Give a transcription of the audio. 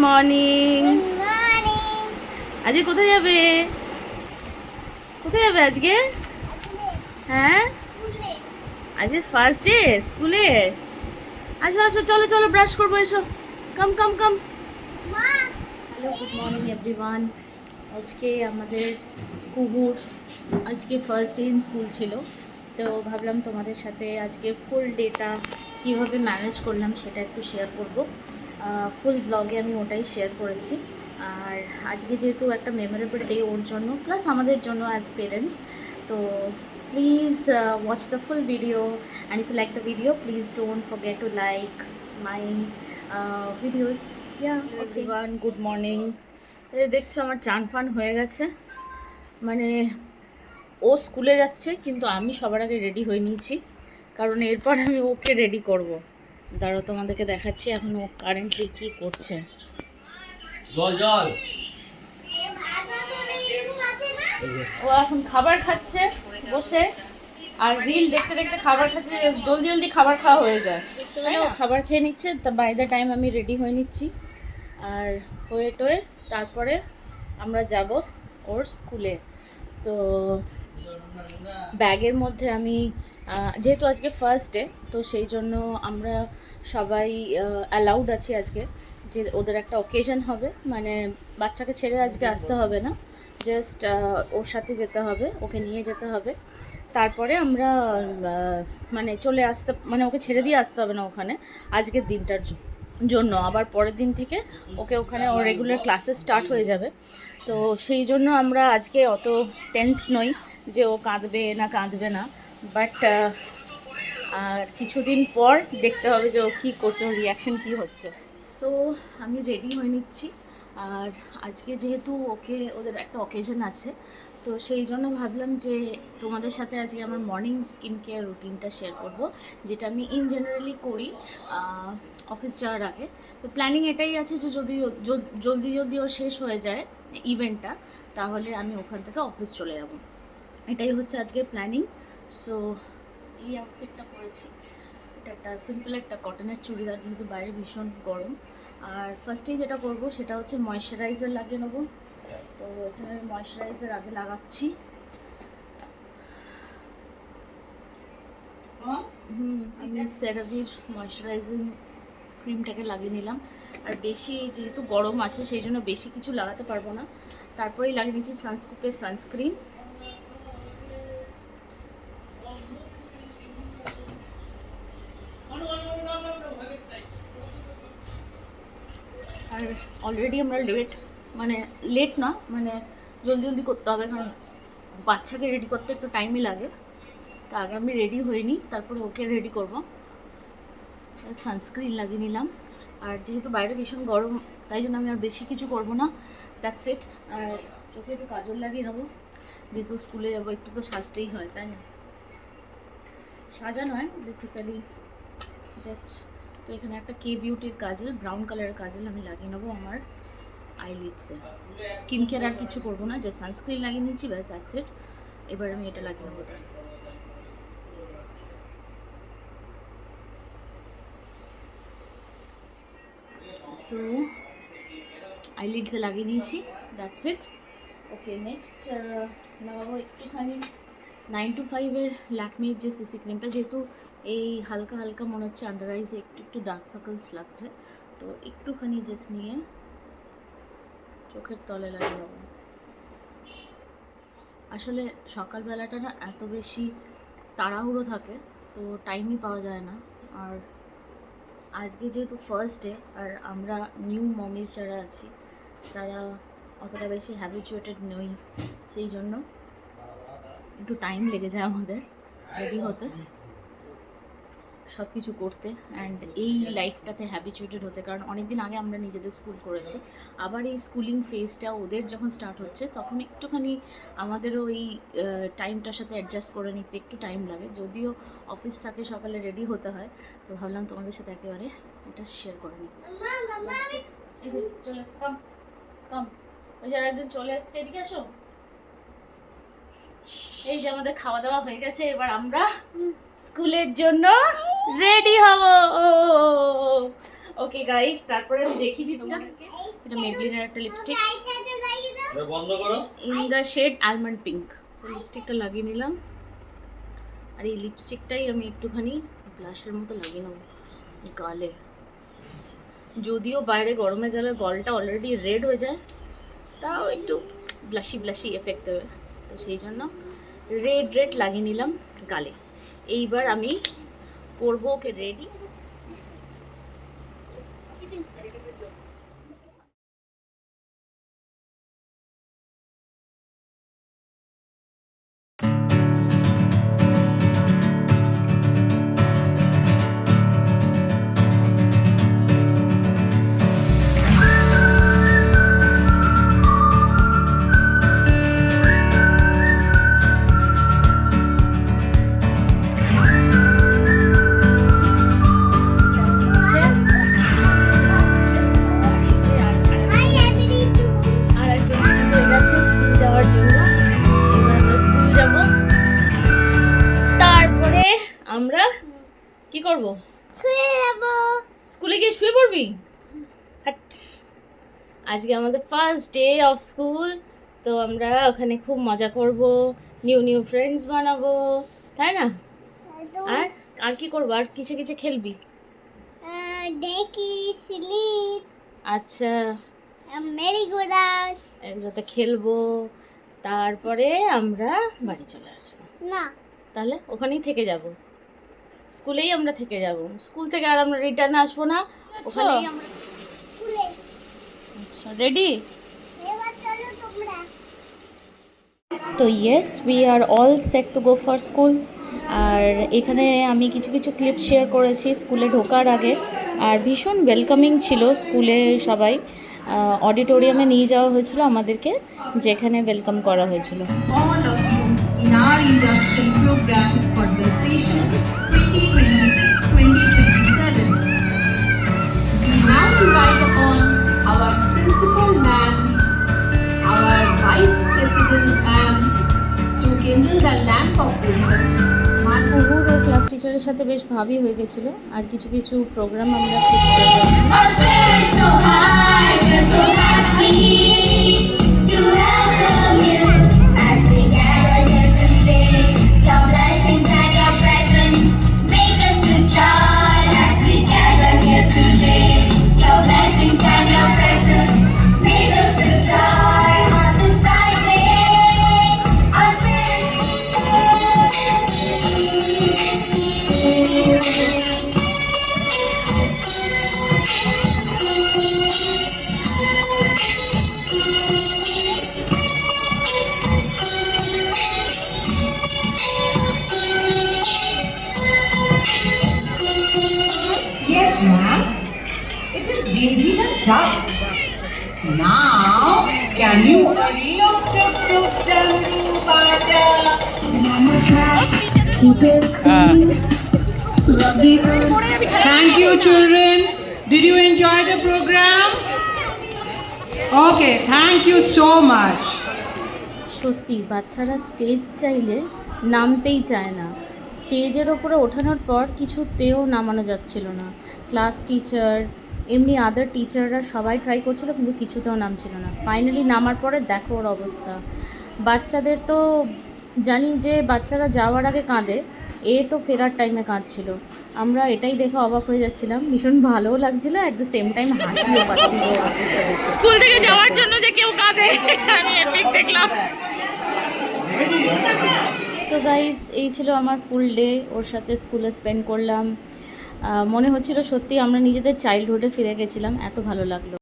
Morning. আজকে কোথায় যাবে? কোথায় যাবে আজকে? হ্যাঁ, আজকে ফার্স্ট ডে স্কুলের। আসো আসো, চলো চলো, ব্রাশ করবো, এসো। Come come come. Hello, good morning everyone. আজকে আমাদের কুহুর আজকে ফার্স্ট ডে ইন স্কুল ছিল, তো ভাবলাম তোমাদের সাথে আজকে ফুল ডেটা কীভাবে ম্যানেজ করলাম সেটা একটু শেয়ার করব। ফুল ব্লগে আমি ওটাই শেয়ার করেছি। আর আজকে যেহেতু একটা মেমোরেবল ডে ওর জন্য প্লাস আমাদের জন্য অ্যাজ পেরেন্টস, তো please watch the full video, and if you like the video please don't forget to like my videos. Yeah, everyone, good morning. এই দেখছো আমার চান ফান হয়ে গেছে, মানে ও স্কুলে যাচ্ছে কিন্তু আমি সবার আগে রেডি হয়ে নিয়েছি, কারণ এরপর আমি ওকে রেডি করব। দাঁড়াও তোমাদেরকে দেখাচ্ছি এখন ও কারেন্টলি কি করছে। জল জল ও এখন খাবার খাচ্ছে বসে, আর রিল দেখতে দেখতে খাবার খাচ্ছে, জলদি জলদি খাবার খাওয়া হয়ে যায়, তাই ও খাবার খেয়ে নিচ্ছে। তা বাই দ্য টাইম আমি রেডি হয়ে নিচ্ছি, আর হয়ে টয়ে তারপরে আমরা যাব ওর স্কুলে। তো ব্যাগের মধ্যে আমি যেহেতু আজকে ফার্স্ট ডে, তো সেই জন্য আমরা সবাই অ্যালাউড আছি আজকে, যে ওদের একটা অকেশন হবে, মানে বাচ্চাকে ছেড়ে আজকে আসতে হবে না, জাস্ট ওর সাথে যেতে হবে, ওকে নিয়ে যেতে হবে। তারপরে আমরা মানে চলে আসতে, মানে ওকে ছেড়ে দিয়ে আসতে হবে না ওখানে আজকের দিনটার জন্য। আবার পরের দিন থেকে ওকে ওখানে ওর রেগুলার ক্লাসেস স্টার্ট হয়ে যাবে। তো সেই জন্য আমরা আজকে অত টেন্স নই যে ও কাঁদবে না কাঁদবে না, বাট আর কিছুদিন পর দেখতে হবে যে ও কী করছে, ওর রিয়াকশান কী হচ্ছে। সো আমি রেডি হয়ে নিচ্ছি। আর আজকে যেহেতু ওদের একটা অকেশন আছে, তো সেই জন্য ভাবলাম যে তোমাদের সাথে আজকে আমার মর্নিং স্কিন কেয়ার রুটিনটা শেয়ার করব, যেটা আমি ইন জেনারেলি করি অফিস যাওয়ার আগে। তো প্ল্যানিং এটাই আছে যে যদি জলদি জলদি ওর শেষ হয়ে যায় ইভেন্টটা, তাহলে আমি ওখান থেকে অফিস চলে যাব, এটাই হচ্ছে আজকের প্ল্যানিং। সো এই আউটফিটটা পরেছি, এটা একটা সিম্পল একটা কটনের চুড়িদার, যেহেতু বাইরে ভীষণ গরম। আর ফার্স্টেই যেটা করবো সেটা হচ্ছে ময়শ্চারাইজার লাগিয়ে নেবো। তো এখানে আমি ময়শ্চারাইজার আগে লাগাচ্ছি। আমি সেরাভির ময়শ্চারাইজিং ক্রিমটাকে লাগিয়ে নিলাম। আর বেশি যেহেতু গরম আছে সেই জন্য বেশি কিছু লাগাতে পারবো না, তারপরেই লাগিয়ে নিচ্ছি সানস্কুপের সানস্ক্রিন। আর অলরেডি আমরা লেট না, মানে জলদি জলদি করতে হবে, কারণ বাচ্চাকে রেডি করতে একটু টাইমই লাগে। তা আগে আমি রেডি হয়ে নিই, তারপরে ওকে রেডি করবো। সানস্ক্রিন লাগিয়ে নিলাম, আর যেহেতু বাইরে ভীষণ গরম তাই জন্য আমি আর বেশি কিছু করবো না, দ্যাটস ইট। আর চোখে একটু কাজল লাগিয়ে নেবো, যেহেতু স্কুলে যাবো একটু তো সাজতেই হয়, তাই না? সাজা নয় বেসিক্যালি জাস্ট। তো এখানে একটা কে বিউটির কাজল, ব্রাউন কালারের কাজল আমি লাগিয়ে নেবো আমার আইলিডসে। স্কিন কেয়ার আর কিছু করবো না, জাস্ট সানস্ক্রিন লাগিয়ে নিচ্ছি, ব্যাস দ্যাটস ইট। এবার আমি এটা লাগিয়ে নেবো। সো আইলিডসে লাগিয়ে নিয়েছি, দ্যাটস ইট। ওকে, নেক্সট লাগাবো একটুখানি 9to5-এর ল্যাকমির যে সিসি ক্রিমটা, যেহেতু এই হালকা হালকা মনে হচ্ছে আন্ডার আইজে একটু একটু ডার্ক সার্কেলস লাগছে, তো একটুখানি জাস্ট নিয়ে চোখের তলে লাগিয়ে নেবো। আসলে সকালবেলাটা না এত বেশি তাড়াহুড়ো থাকে, তো টাইমই পাওয়া যায় না। আর আজকে যেহেতু ফার্স্ট ডে, আর আমরা নিউ মমিস যারা আছি তারা অতটা বেশি হ্যাবিচুয়েটেড নই, সেই জন্য একটু টাইম লেগে যায় আমাদের রেডি হতে, সব কিছু করতে, অ্যান্ড এই লাইফটাতে হ্যাবিচুয়েটেড হতে। কারণ অনেক দিন আগে আমরা নিজেদের স্কুল করেছি, আবার এই স্কুলিং ফেজটা ওদের যখন স্টার্ট হচ্ছে তখন একটুখানি আমাদেরও এই টাইমটার সাথে অ্যাডজাস্ট করে নিতে একটু টাইম লাগে, যদিও অফিস থাকে সকালে রেডি হতে হয়। তো ভাবলাম তোমাদের সাথে একেবারে এটা শেয়ার করে নিই। এই যে চলে আসো, কাম কাম, ওই যে একজন চলে আসছে, এদিকে আসো। এই যে আমাদের খাওয়া দাওয়া হয়ে গেছে, এবার আমরা স্কুলের জন্য রেডি হব। ওকে গাইস, তারপরে আমি দেখিয়েছি তোমাদেরকে এটা মেবলিনের একটা লিপস্টিক বন্ধ করো। In the shade almond pink. লিপস্টিকটা লাগিয়ে নিলাম, আর এই লিপস্টিকটাই আমি একটুখানি ব্লাশের মতো লাগিয়ে নেবো গালে। যদিও বাইরে গরমে গেলে গলটা অলরেডি রেড হয়ে যায়, তাও একটু ব্লাশি ব্লাশি এফেক্ট দেবে, তো সেই জন্য রেড লাগিয়ে নিলাম গালে। এইবার আমি করবো ওকে রেডি। আমরা কি করব? স্কুলে গিয়ে শুয়ে পড়বি? হাট। আজকে আমাদের ফার্স্ট ডে অফ স্কুল, তো আমরা ওখানে খুব মজা করব, নিউ ফ্রেন্ডস বানাবো, তাই না? আর আর কি করবো? আর কিসে কিসে খেলবি? দেখি স্লিপ আচ্ছা, মেরি গো রাউন্ড এগুলোতে খেলবো, তারপরে আমরা বাড়ি চলে আসবো। না তাহলে ওখানেই থেকে যাব, স্কুলেই আমরা থেকে যাব। স্কুল থেকে আর আমরা রিটার্ন আসবো না, ওখানেই আমরা। স্কুলে আচ্ছা, রেডি? এবার চলো তোমরা। তো yes, we are all set to go for school. আর এখানে আমি কিছু কিছু ক্লিপ শেয়ার করেছি স্কুলে ঢোকার আগে, আর ভীষণ ওয়েলকামিং ছিল স্কুলে সবাই। অডিটোরিয়ামে নিয়ে যাওয়া হয়েছিল আমাদেরকে, যেখানে ওয়েলকাম করা হয়েছিল। all of you in our induction program for the session 2026-2027. We now invite upon our principal ma'am, our vice president ma'am, to kindle the lamp of wisdom. কুহুর ও ক্লাস টিচারের সাথে বেশ ভাবই হয়ে গেছিলো, আর কিছু কিছু প্রোগ্রাম আমরা ঠিক করে Our spirits so high, we're so happy to welcome you as we gather here today. Your blessings and your presence make us to joy as we gather here today. Your blessings and your presence make us to joy on this bright day. Our Yes, ma'am. It is Daisy the duck. Now, can you Thank you, children. Did you enjoy the program? Okay, thank you so much. সত্যি বাচ্চারা stage চাইলে নামতেই চায় না। স্টেজের ওপরে ওঠানোর পর কিছুতেও নামানো যাচ্ছিল না। ক্লাস টিচার, এমনি আদার টিচাররা সবাই ট্রাই করছিল, কিন্তু কিছুতেও নামছিল না। ফাইনালি নামার পরে দেখো ওর অবস্থা। বাচ্চাদের তো জানি যে বাচ্চারা যাওয়ার আগে কাঁদে, এ তো ফেরার টাইমে কাঁদছিল। আমরা এটাই দেখে অবাক হয়ে যাচ্ছিলাম, ভীষণ ভালোও লাগছিল, অ্যাট দ্য সেম টাইম হাসিও পাচ্ছিল অবস্থা দেখে। স্কুল থেকে যাওয়ার জন্য যে কেউ কাঁদে, আমি এপিক দেখলাম। তো গাইস, এই ছিল আমার ফুল ডে, ওর সাথে স্কুলে স্পেন্ড করলাম। মনে হচ্ছিল সত্যি আমরা নিজেদের চাইল্ডহুডে ফিরে গেছিলাম, এত ভালো লাগলো।